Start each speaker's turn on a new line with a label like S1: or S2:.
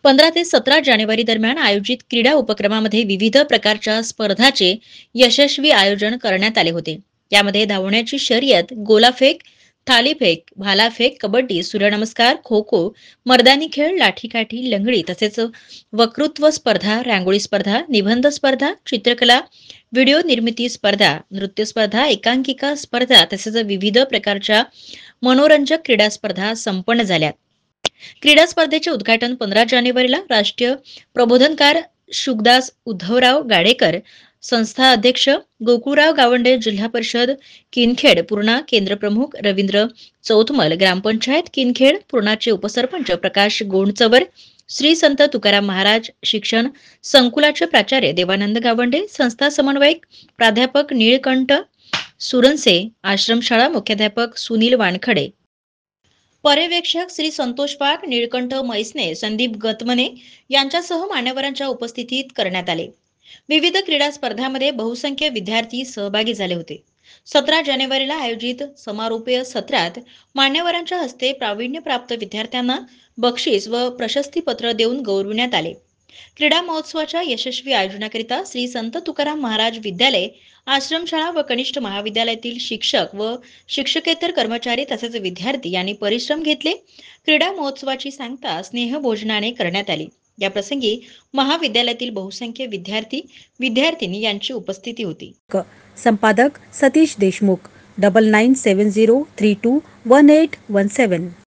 S1: 15 ते 17 जानेवारी दरम्यान आयोजित क्रीडा उपक्रमामध्ये विविध प्रकारच्या स्पर्धाचे यशस्वी आयोजन करण्यात आले होते. यामध्ये धावण्याची शर्यत, गोलाफेक, थालीफेक, भालाफेक, कबड्डी, सूर्यनमस्कार, खो खो, मर्दानी खेळ, लाठीकाठी, लंगडी तसेच वक्तृत्व स्पर्धा, रांगोळी स्पर्धा, निबंध स्पर्धा, चित्रकला, व्हिडिओ निर्मिती स्पर्धा, नृत्य स्पर्धा, एकांकिका स्पर्धा तसेच विविध प्रकारच्या मनोरंजक क्रीडा स्पर्धा संपन्न झाल्या. क्रीडा स्पर्धेचे उद्घाटन 15 जानेवारीला राष्ट्रीय प्रबोधनकार शुकदास उद्धवराव गाडेकर, संस्था अध्यक्ष गोकुळराव गावंडे, जिल्हा परिषद किनखेड पूर्णा, केंद्रप्रमुख रवींद्र चौथमल, ग्रामपंचायत किनखेड पूर्णाचे उपसरपंच प्रकाश गोंडचवर, श्री संत तुकाराम महाराज शिक्षण संकुलाचे प्राचार्य देवानंद गावंडे, संस्था समन्वयक प्राध्यापक नीळकंठ सुरनसे, आश्रमशाळा मुख्याध्यापक सुनील वानखडे, पर्यवेक्षक श्री संतोष पाक, नीळकंठ मैसने, संदीप गतमने यांच्यासह मान्यवरांच्या उपस्थितीत करण्यात आले. विविध क्रीडा स्पर्धांमध्ये बहुसंख्य विद्यार्थी सहभागी झाले होते. 17 जानेवारीला आयोजित समारोपीय सत्रात मान्यवरांच्या हस्ते प्रावीण्यप्राप्त विद्यार्थ्यांना बक्षीस व प्रशस्तीपत्र देऊन गौरविण्यात आले. क्रीडा महोत्सवाच्या यशस्वी आयोजनाकरिता श्री संत तुकाराम महाराज विद्यालय, आश्रमशाळा व कनिष्ठ महाविद्यालयातील शिक्षक व शिक्षकेतर कर्मचारी तसेच विद्यार्थी यांनी परिश्रम घेतले. क्रीडा महोत्सवाची सांगता स्नेहभोजनाने करण्यात आली. या प्रसंगी महाविद्यालयातील बहुसंख्य विद्यार्थी विद्यार्थिनी यांची उपस्थिती होती.
S2: संपादक सतीश देशमुख, 9970321817.